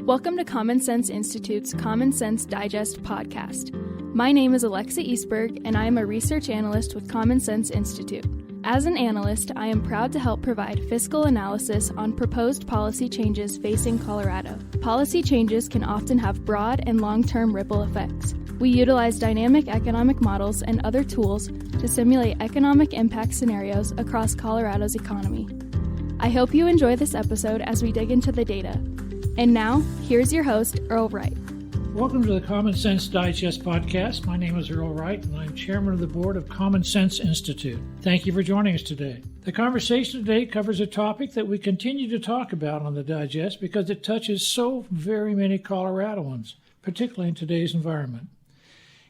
Welcome to Common Sense Institute's Common Sense Digest podcast. My name is Alexa Eastberg, and I am a research analyst with Common Sense Institute. As an analyst, I am proud to help provide fiscal analysis on proposed policy changes facing Colorado. Policy changes can often have broad and long-term ripple effects. We utilize dynamic economic models and other tools to simulate economic impact scenarios across Colorado's economy. I hope you enjoy this episode as we dig into the data. And now, here's your host, Earl Wright. Welcome to the Common Sense Digest podcast. My name is Earl Wright, and I'm chairman of the board of Common Sense Institute. Thank you for joining us today. The conversation today covers a topic that we continue to talk about on the Digest because it touches so very many Coloradans, particularly in today's environment.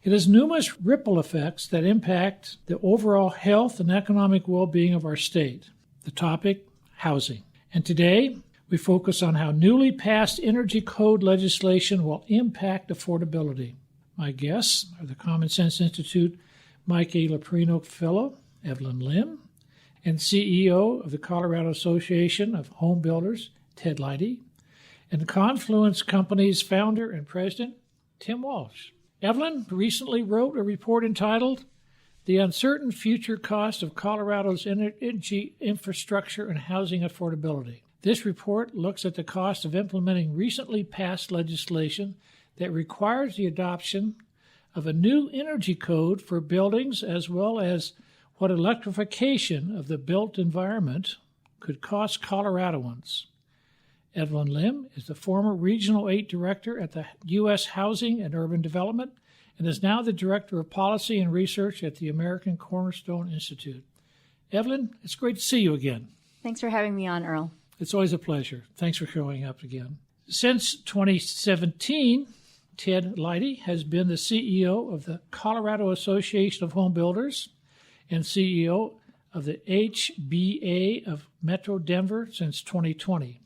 It has numerous ripple effects that impact the overall health and economic well-being of our state. The topic, housing. And today, we focus on how newly passed energy code legislation will impact affordability. My guests are the Common Sense Institute Mike A. Leprino Fellow, Evelyn Lim, and CEO of the Colorado Association of Homebuilders, Ted Leighty, and the Confluence Companies founder and president, Tim Walsh. Evelyn recently wrote a report entitled The Uncertain Future Cost of Colorado's Energy Infrastructure and Housing Affordability. This report looks at the cost of implementing recently passed legislation that requires the adoption of a new energy code for buildings, as well as what electrification of the built environment could cost Coloradans. Evelyn Lim is the former Regional 8 Director at the U.S. Housing and Urban Development and is now the Director of Policy and Research at the American Cornerstone Institute. Evelyn, it's great to see you again. Thanks for having me on, Earl. It's always a pleasure. Thanks for showing up again. Since 2017, Ted Leighty has been the CEO of the Colorado Association of Homebuilders and CEO of the HBA of Metro Denver since 2020.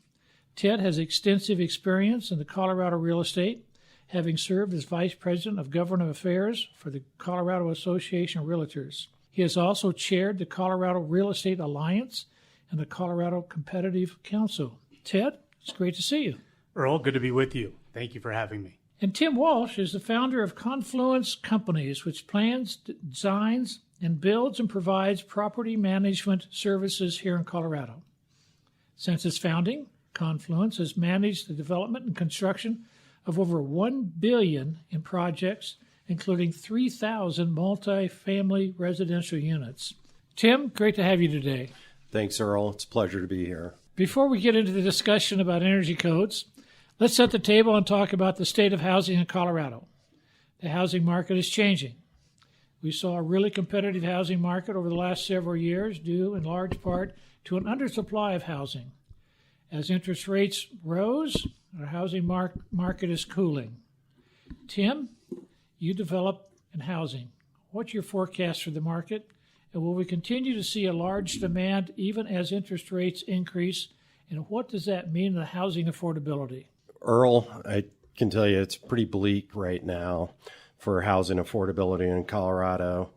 Ted has extensive experience in the Colorado real estate, having served as Vice President of Government Affairs for the Colorado Association of Realtors. He has also chaired the Colorado Real Estate Alliance and the Colorado Competitive Council. Ted, it's great to see you. Earl, good to be with you. Thank you for having me. And Tim Walsh is the founder of Confluence Companies, which plans, designs, and builds and provides property management services here in Colorado. Since its founding, Confluence has managed the development and construction of over $1 billion in projects, including 3,000 multi-family residential units. Tim, great to have you today. Thanks, Earl. It's a pleasure to be here. Before we get into the discussion about energy codes, let's set the table and talk about the state of housing in Colorado. The housing market is changing. We saw a really competitive housing market over the last several years, due in large part to an undersupply of housing. As interest rates rose, our housing market is cooling. Tim, you develop in housing. What's your forecast for the market? And will we continue to see a large demand even as interest rates increase? And what does that mean to housing affordability? Earl, I can tell you it's pretty bleak right now for housing affordability in Colorado.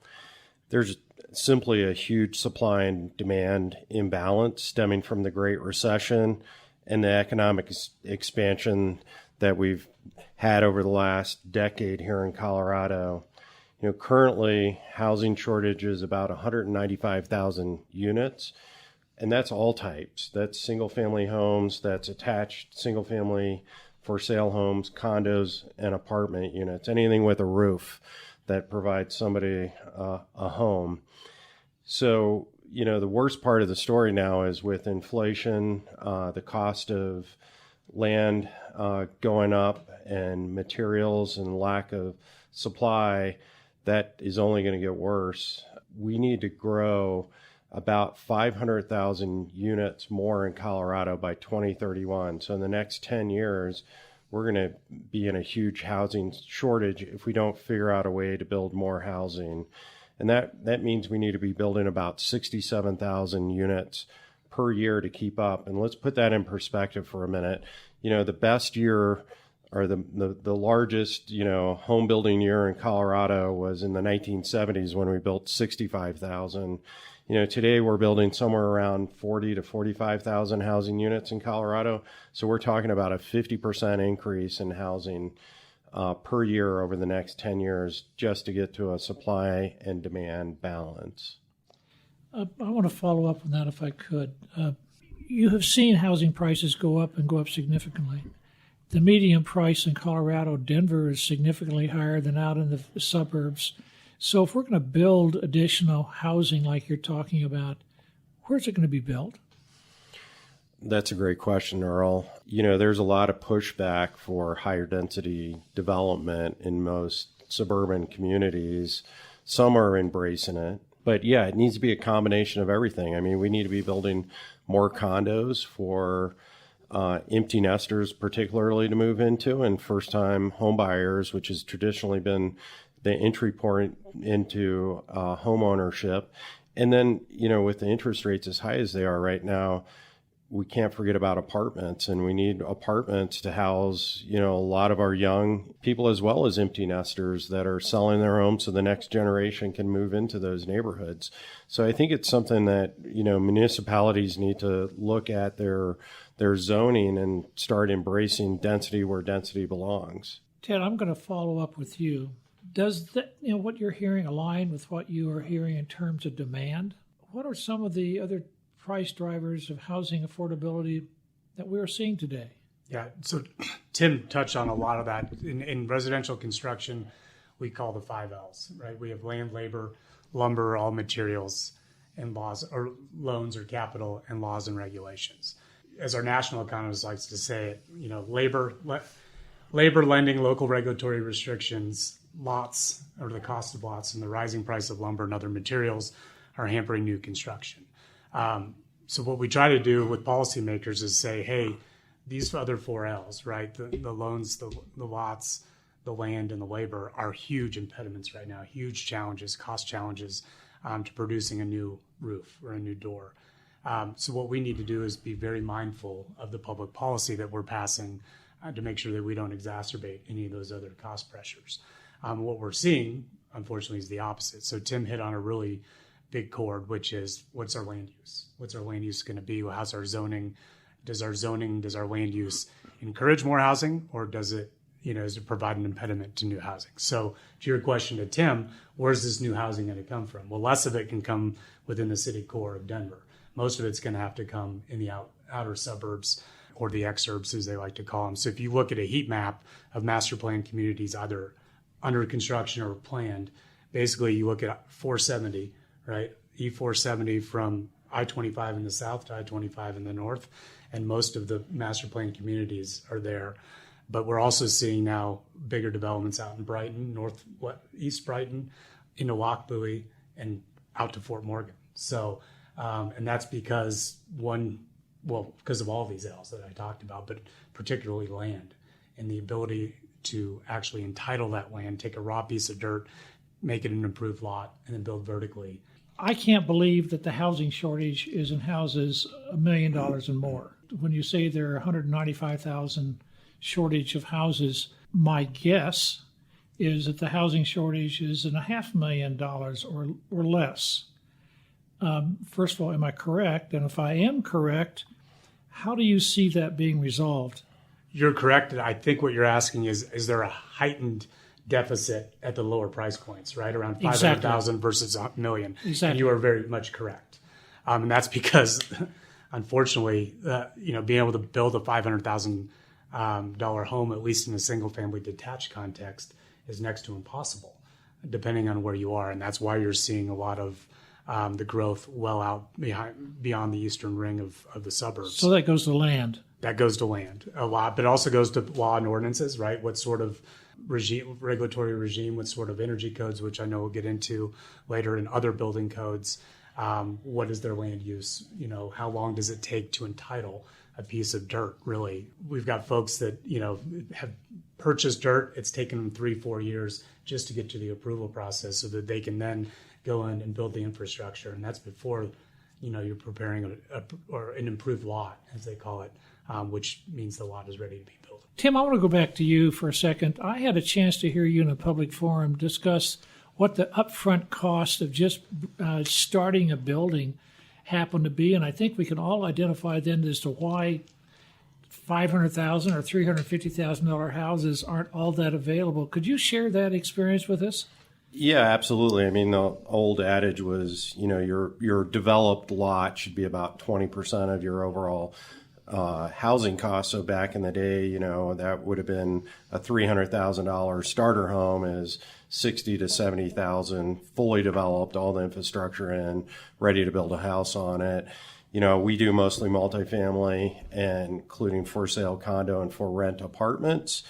There's simply a huge supply and demand imbalance stemming from the Great Recession and the economic expansion that we've had over the last decade here in Colorado. Currently, housing shortage is about 195,000 units, and that's all types. That's single-family homes, that's attached single-family for-sale homes, condos, and apartment units, anything with a roof that provides somebody a home. So, the worst part of the story now is with inflation, the cost of land going up, and materials and lack of supply, that is only going to get worse. We need to grow about 500,000 units more in Colorado by 2031. So in the next 10 years, we're going to be in a huge housing shortage if we don't figure out a way to build more housing. And that means we need to be building about 67,000 units per year to keep up. And let's put that in perspective for a minute. The best year or the largest, home building year in Colorado was in the 1970s when we built 65,000. Today we're building somewhere around 40 to 45,000 housing units in Colorado. So we're talking about a 50% increase in housing per year over the next 10 years just to get to a supply and demand balance. I want to follow up on that if I could. You have seen housing prices go up and go up significantly. The median price in Colorado, Denver, is significantly higher than out in the suburbs. So if we're going to build additional housing like you're talking about, where's it going to be built? That's a great question, Earl. There's a lot of pushback for higher density development in most suburban communities. Some are embracing it. But yeah, it needs to be a combination of everything. I mean, we need to be building more condos for empty nesters, particularly to move into, and first-time homebuyers, which has traditionally been the entry point into home ownership. And then, with the interest rates as high as they are right now, we can't forget about apartments, and we need apartments to house, a lot of our young people as well as empty nesters that are selling their homes so the next generation can move into those neighborhoods. So I think it's something that, municipalities need to look at their zoning and start embracing density where density belongs. Ted, I'm going to follow up with you. Does what you're hearing align with what you are hearing in terms of demand? What are some of the other price drivers of housing affordability that we're seeing today? Yeah, so Tim touched on a lot of that. In residential construction, we call the 5 L's, right? We have land, labor, lumber, all materials, and laws, or loans or capital, and laws and regulations. As our national economist likes to say it, labor, lending, local regulatory restrictions, lots, or the cost of lots, and the rising price of lumber and other materials are hampering new construction. So what we try to do with policymakers is say, hey, these other 4 L's, right? The loans, the lots, the land, and the labor are huge impediments right now, huge challenges, cost challenges to producing a new roof or a new door. So what we need to do is be very mindful of the public policy that we're passing to make sure that we don't exacerbate any of those other cost pressures. What we're seeing, unfortunately, is the opposite. So Tim hit on a really big chord, which is what's our land use? What's our land use going to be? How's our zoning? Does our land use encourage more housing, or does it provide an impediment to new housing? So to your question to Tim, where's this new housing going to come from? Well, less of it can come within the city core of Denver. Most of it's going to have to come in the outer suburbs, or the exurbs, as they like to call them. So if you look at a heat map of master plan communities, either under construction or planned, basically you look at 470, right? E470 from I-25 in the south to I-25 in the north, and most of the master plan communities are there. But we're also seeing now bigger developments out in Brighton, east Brighton, into Lockbuoy, and out to Fort Morgan. So, and that's because because of all these L's that I talked about, but particularly land and the ability to actually entitle that land, take a raw piece of dirt, make it an improved lot, and then build vertically. I can't believe that the housing shortage is in houses $1 million and more. When you say there are 195,000 shortage of houses, my guess is that the housing shortage is in $500,000 or less. First of all, am I correct? And if I am correct, how do you see that being resolved? You're correct. I think what you're asking is there a heightened deficit at the lower price points, right? Around 500,000 versus $1 million. Exactly. And you are very much correct. And that's because, unfortunately, being able to build a $500,000 home, at least in a single family detached context, is next to impossible, depending on where you are. And that's why you're seeing a lot of the growth well out beyond the eastern ring of the suburbs. So that goes to land. That goes to land a lot, but it also goes to law and ordinances, right? What sort of regulatory regime, what sort of energy codes, which I know we'll get into later, in other building codes. What is their land use? How long does it take to entitle a piece of dirt, really? We've got folks that, have purchased dirt. It's taken them 3-4 years just to get to the approval process so that they can then go in and build the infrastructure. And that's before, you're preparing an improved lot, as they call it, which means the lot is ready to be built. Tim, I want to go back to you for a second. I had a chance to hear you in a public forum discuss what the upfront cost of just starting a building happened to be. And I think we can all identify then as to why $500,000 or $350,000 houses aren't all that available. Could you share that experience with us? Yeah, absolutely. I mean, the old adage was, your developed lot should be about 20% of your overall housing costs. So back in the day, that would have been a $300,000 starter home is 60 to 70,000 fully developed, all the infrastructure in, ready to build a house on it. We do mostly multifamily, including for sale condo and for rent apartments.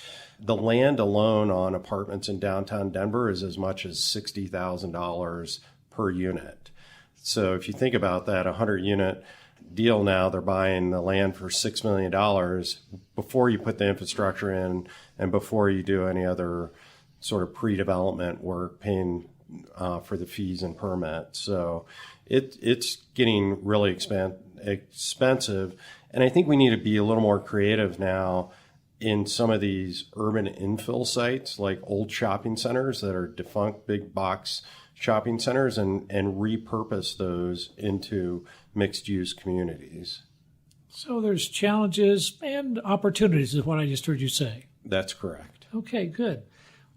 The land alone on apartments in downtown Denver is as much as $60,000 per unit. So if you think about that, a 100-unit deal now, they're buying the land for $6 million before you put the infrastructure in and before you do any other sort of pre-development work, paying for the fees and permits. So it's getting really expensive. And I think we need to be a little more creative now in some of these urban infill sites, like old shopping centers that are defunct big box shopping centers, and repurpose those into mixed-use communities. So there's challenges and opportunities is what I just heard you say. That's correct. Okay, good.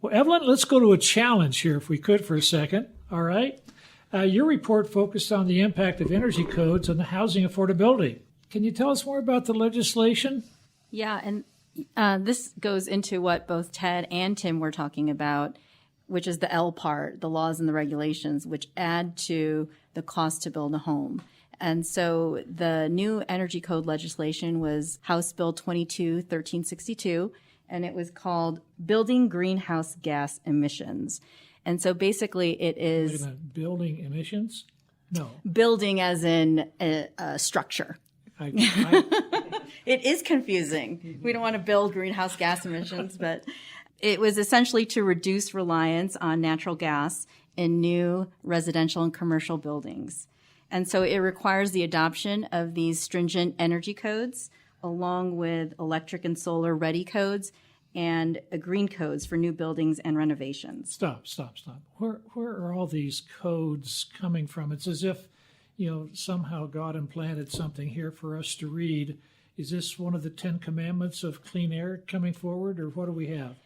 Well, Evelyn, let's go to a challenge here if we could for a second. All right. Your report focused on the impact of energy codes on the housing affordability. Can you tell us more about the legislation? Yeah, and this goes into what both Ted and Tim were talking about, which is the L part, the laws and the regulations, which add to the cost to build a home. And so the new energy code legislation was House Bill 22-1362, and it was called Building Greenhouse Gas Emissions. And so basically it is... Wait a minute, building emissions? No. Building as in a structure. It is confusing. We don't want to build greenhouse gas emissions, but it was essentially to reduce reliance on natural gas in new residential and commercial buildings. And so it requires the adoption of these stringent energy codes along with electric and solar ready codes and green codes for new buildings and renovations. Stop. Where are all these codes coming from? It's as if, somehow God implanted something here for us to read. Is this one of the 10 commandments of clean air coming forward, or what do we have?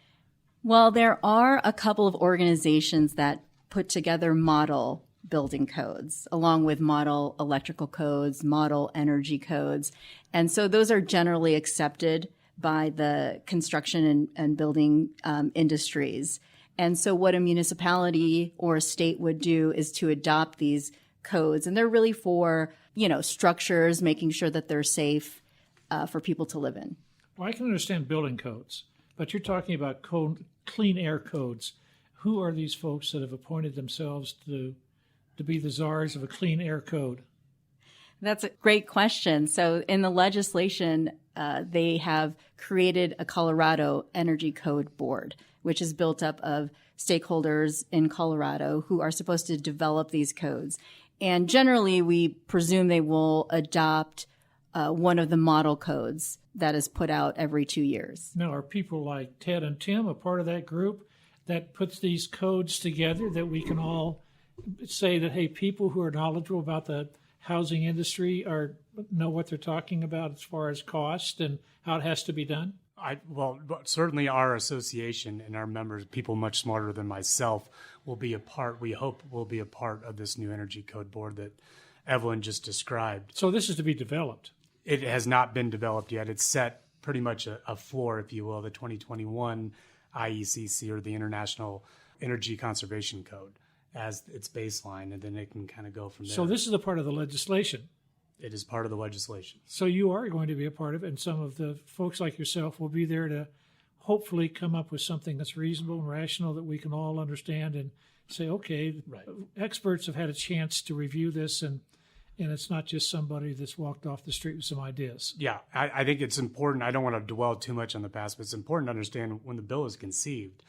Well, there are a couple of organizations that put together model building codes, along with model electrical codes, model energy codes. And so those are generally accepted by the construction and building industries. And so what a municipality or a state would do is to adopt these codes. And they're really for, structures, making sure that they're safe for people to live in. Well, I can understand building codes, but you're talking about clean air codes. Who are these folks that have appointed themselves to be the czars of a clean air code? That's a great question. So in the legislation, they have created a Colorado Energy Code Board, which is built up of stakeholders in Colorado who are supposed to develop these codes. And generally, we presume they will adopt one of the model codes that is put out every 2 years. Now, are people like Ted and Tim a part of that group that puts these codes together that we can all say that, hey, people who are knowledgeable about the housing industry know what they're talking about as far as cost and how it has to be done? Certainly our association and our members, people much smarter than myself, we hope will be a part of this new energy code board that Evelyn just described. So this is to be developed? It has not been developed yet. It's set pretty much a floor, if you will, the 2021 IECC, or the International Energy Conservation Code, as its baseline, and then it can kind of go from there. So this is a part of the legislation? It is part of the legislation. So you are going to be a part of it, and some of the folks like yourself will be there to hopefully come up with something that's reasonable and rational that we can all understand and say, okay, right. Experts have had a chance to review this, and it's not just somebody that's walked off the street with some ideas. Yeah, I think it's important. I don't want to dwell too much on the past, but it's important to understand when the bill was conceived,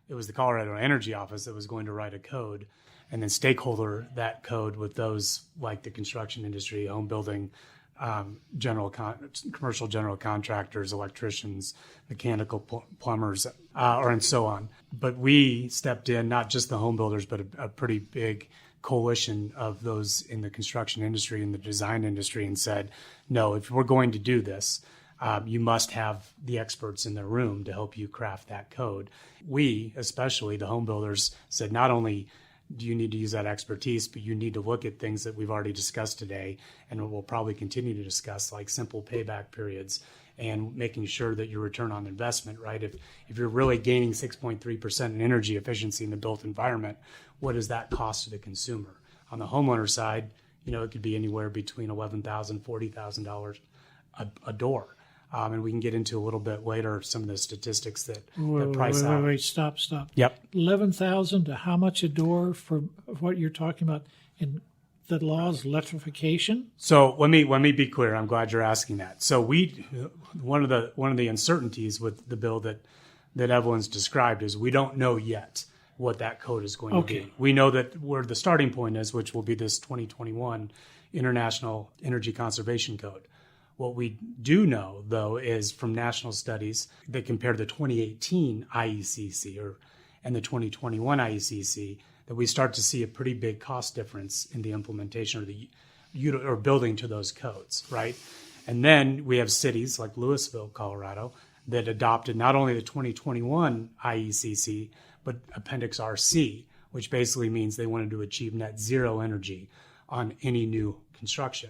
it was the Colorado Energy Office that was going to write a code and then stakeholder that code with those like the construction industry, home building, commercial general contractors, electricians, mechanical plumbers, and so on. But we stepped in, not just the home builders, but a pretty big coalition of those in the construction industry and the design industry, and said, no, if we're going to do this, you must have the experts in the room to help you craft that code. We, especially the home builders, said not only do you need to use that expertise, but you need to look at things that we've already discussed today and we'll probably continue to discuss, like simple payback periods and making sure that your return on investment, right? If you're really gaining 6.3% in energy efficiency in the built environment, what does that cost to the consumer? On the homeowner side, it could be anywhere between $11,000, $40,000 a door. And we can get into a little bit later some of the statistics that price out. Wait, stop. Yep. 11,000 to how much a door for what you're talking about in the law's electrification? So let me be clear. I'm glad you're asking that. So one of the uncertainties with the bill that Evelyn's described is we don't know yet what that code is going to be. We know that where the starting point is, which will be this 2021 International Energy Conservation Code. What we do know, though, is from national studies that compare the 2018 IECC and the 2021 IECC, that we start to see a pretty big cost difference in the implementation or building to those codes, right? And then we have cities like Louisville, Colorado, that adopted not only the 2021 IECC, but Appendix RC, which basically means they wanted to achieve net zero energy on any new construction.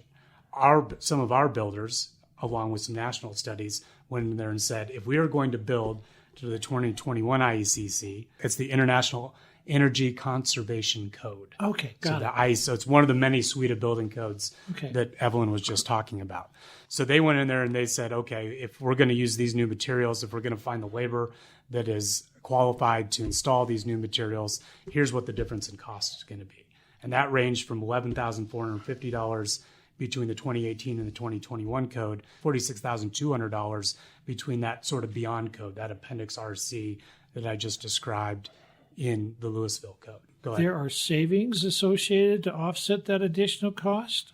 Some of our builders, along with some national studies, went in there and said, if we are going to build to the 2021 IECC, it's the International Energy Conservation Code. Okay, got it. So it's one of the many suite of building codes that Evelyn was just talking about. So they went in there and they said, okay, if we're going to use these new materials, if we're going to find the labor that is qualified to install these new materials, here's what the difference in cost is going to be. And that ranged from $11,450 between the 2018 and the 2021 code, $46,200 between that sort of beyond code, that Appendix RC that I just described in the Louisville code. Go ahead. There are savings associated to offset that additional cost?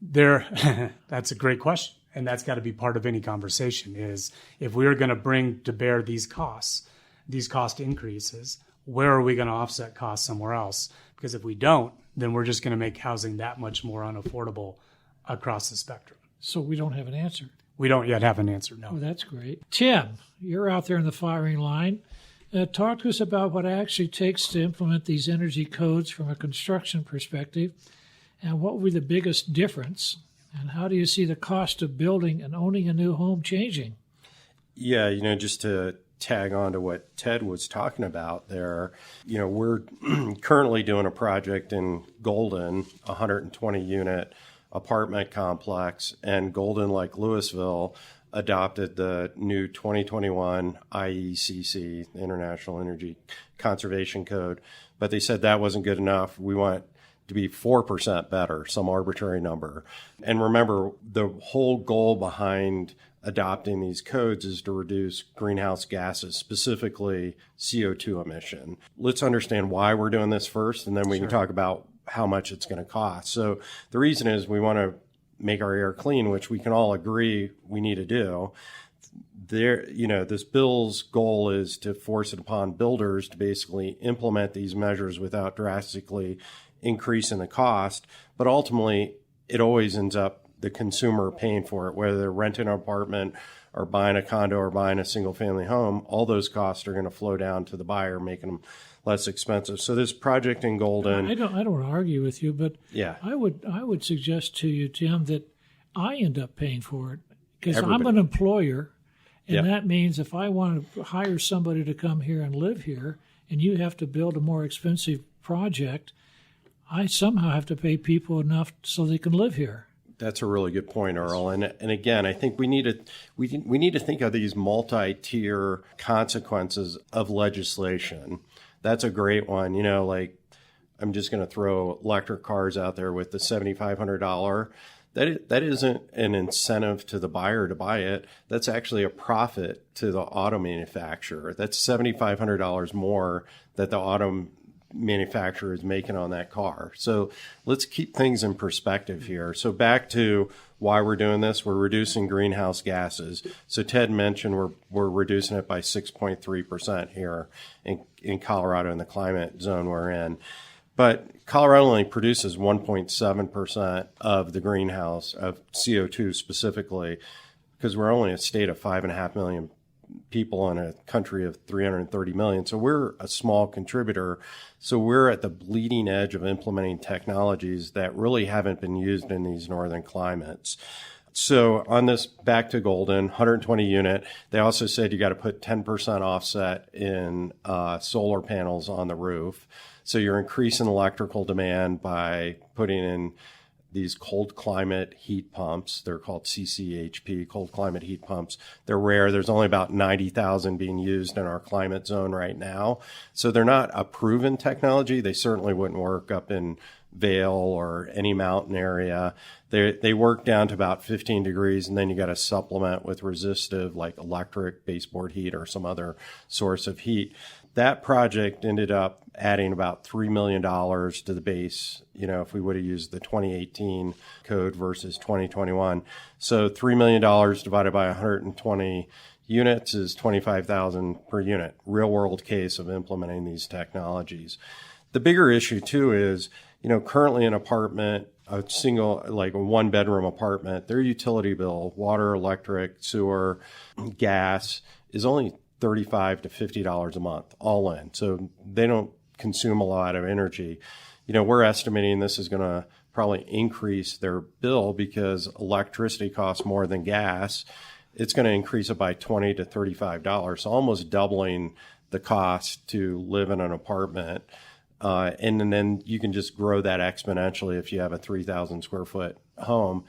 That's a great question. And that's got to be part of any conversation is if we are going to bring to bear these cost increases, where are we going to offset costs somewhere else? Because if we don't, then we're just going to make housing that much more unaffordable across the spectrum. So we don't have an answer. We don't yet have an answer, no. Oh, that's great. Tim, you're out there in the firing line. Talk to us about what it actually takes to implement these energy codes from a construction perspective, and what will be the biggest difference, and how do you see the cost of building and owning a new home changing? Yeah, just to tag on to what Ted was talking about there, we're currently doing a project in Golden, 120-unit apartment complex, and Golden, like Louisville, adopted the new 2021 IECC, International Energy Conservation Code, but they said that wasn't good enough. We want to be 4% better, some arbitrary number. And remember, the whole goal behind adopting these codes is to reduce greenhouse gases, specifically CO2 emission. Let's understand why we're doing this first, and then we can talk about how much it's going to cost. So the reason is we want to make our air clean, which we can all agree we need to do. This bill's goal is to force it upon builders to basically implement these measures without drastically increasing the cost. But ultimately, it always ends up the consumer paying for it, whether they're renting an apartment or buying a condo or buying a single family home. All those costs are going to flow down to the buyer, making them less expensive. So this project in Golden, I don't want to argue with you, but yeah, I would suggest to you, Tim, that I end up paying for it because I'm an employer, and that means if I want to hire somebody to come here and live here, and you have to build a more expensive project, I somehow have to pay people enough so they can live here. That's a really good point, Earl. And again, I think we need to think of these multi-tier consequences of legislation. That's a great one. Like I'm just going to throw electric cars out there with the $7,500. That isn't an incentive to the buyer to buy it. That's actually a profit to the auto manufacturer. That's $7,500 more that the auto manufacturer is making on that car. So let's keep things in perspective here. So back to why we're doing this, we're reducing greenhouse gases. So Ted mentioned we're reducing it by 6.3% here in Colorado in the climate zone we're in. But Colorado only produces 1.7% of the greenhouse of CO2 specifically, because we're only a state of 5.5 million people in a country of 330 million. So we're a small contributor. So we're at the bleeding edge of implementing technologies that really haven't been used in these northern climates. So on this, back to Golden, 120 unit, they also said you got to put 10% offset in solar panels on the roof. So you're increasing electrical demand by putting in these cold climate heat pumps. They're called CCHP, cold climate heat pumps. They're rare. There's only about 90,000 being used in our climate zone right now. So they're not a proven technology. They certainly wouldn't work up in Vail or any mountain area. They work down to about 15 degrees, and then you got to supplement with resistive like electric baseboard heat or some other source of heat. That project ended up adding about $3 million to the base, if we would have used the 2018 code versus 2021. So $3 million divided by 120 units is $25,000 per unit. Real world case of implementing these technologies. The bigger issue too is, currently an apartment, a single, like a one bedroom apartment, their utility bill, water, electric, sewer, gas is only $35 to $50 a month, all in. So they don't consume a lot of energy. We're estimating this is going to probably increase their bill because electricity costs more than gas. It's going to increase it by $20 to $35, so almost doubling the cost to live in an apartment. And then you can just grow that exponentially if you have a 3,000 square foot home.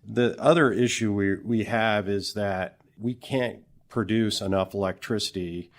The other issue we have is that we can't produce enough electricity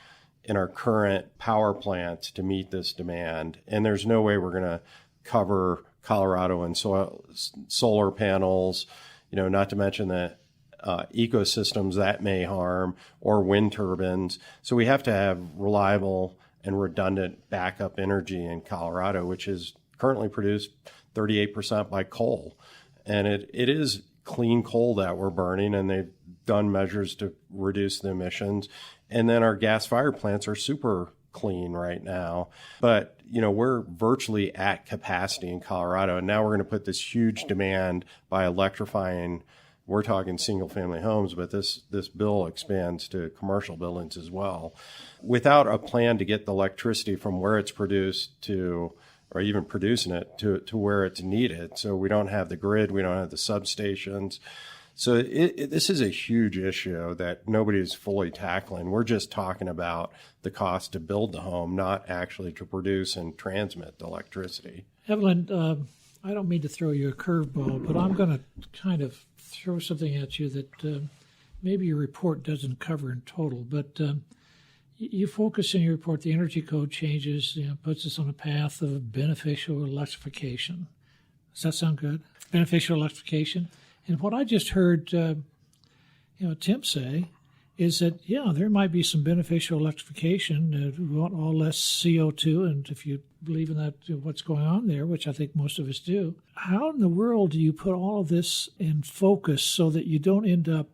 in our current power plants to meet this demand. And there's no way we're going to cover Colorado and solar panels, not to mention the ecosystems that may harm, or wind turbines. So we have to have reliable and redundant backup energy in Colorado, which is currently produced 38% by coal. And it is clean coal that we're burning, and they've done measures to reduce the emissions. And then our gas-fired plants are super clean right now. But, we're virtually at capacity in Colorado. And now we're going to put this huge demand by electrifying. We're talking single-family homes, but this bill expands to commercial buildings as well. Without a plan to get the electricity from where it's produced to, or even producing it, to where it's needed. So we don't have the grid, we don't have the substations. So this is a huge issue that nobody is fully tackling. We're just talking about the cost to build the home, not actually to produce and transmit the electricity. Evelyn, I don't mean to throw you a curveball, but I'm going to kind of throw something at you that maybe your report doesn't cover in total. But you focus in your report, the energy code changes, puts us on a path of beneficial electrification. Does that sound good? Beneficial electrification? And what I just heard, Tim say is that, there might be some beneficial electrification. We want all less CO2, and if you believe in that, what's going on there, which I think most of us do. How in the world do you put all of this in focus so that you don't end up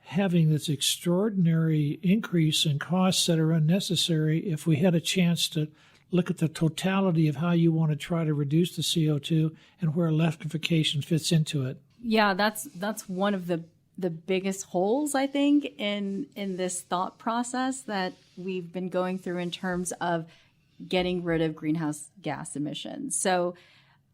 having this extraordinary increase in costs that are unnecessary if we had a chance to look at the totality of how you want to try to reduce the CO2 and where electrification fits into it? Yeah, that's one of the biggest holes, I think, in this thought process that we've been going through in terms of getting rid of greenhouse gas emissions. So,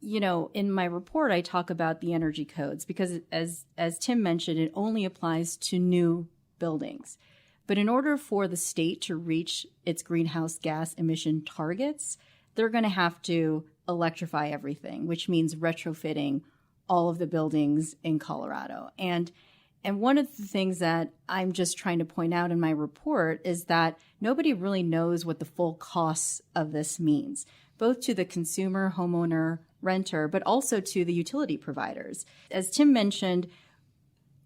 in my report, I talk about the energy codes because, as Tim mentioned, it only applies to new buildings. But in order for the state to reach its greenhouse gas emission targets, they're going to have to electrify everything, which means retrofitting all of the buildings in Colorado. And one of the things that I'm just trying to point out in my report is that nobody really knows what the full costs of this means, both to the consumer, homeowner, renter, but also to the utility providers. As Tim mentioned,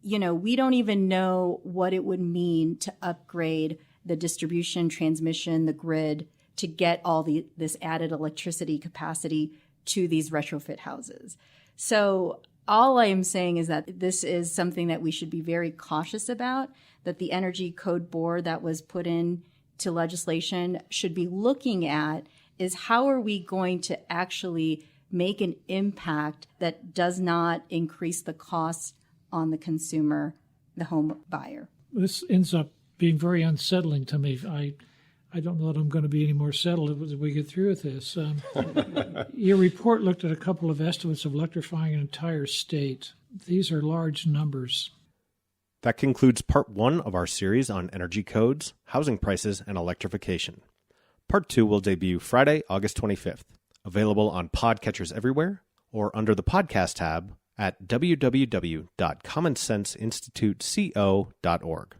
we don't even know what it would mean to upgrade the distribution, transmission, the grid to get all this added electricity capacity to these retrofit houses. So all I am saying is that this is something that we should be very cautious about, that the Energy Code Board that was put in to legislation should be looking at is how are we going to actually make an impact that does not increase the cost on the consumer, the home buyer. This ends up being very unsettling to me. I don't know that I'm going to be any more settled as we get through with this. Your report looked at a couple of estimates of electrifying an entire state. These are large numbers. That concludes part 1 of our series on energy codes, housing prices, and electrification. Part 2 will debut Friday, August 25th, available on podcatchers everywhere or under the podcast tab at www.commonsenseinstituteco.org.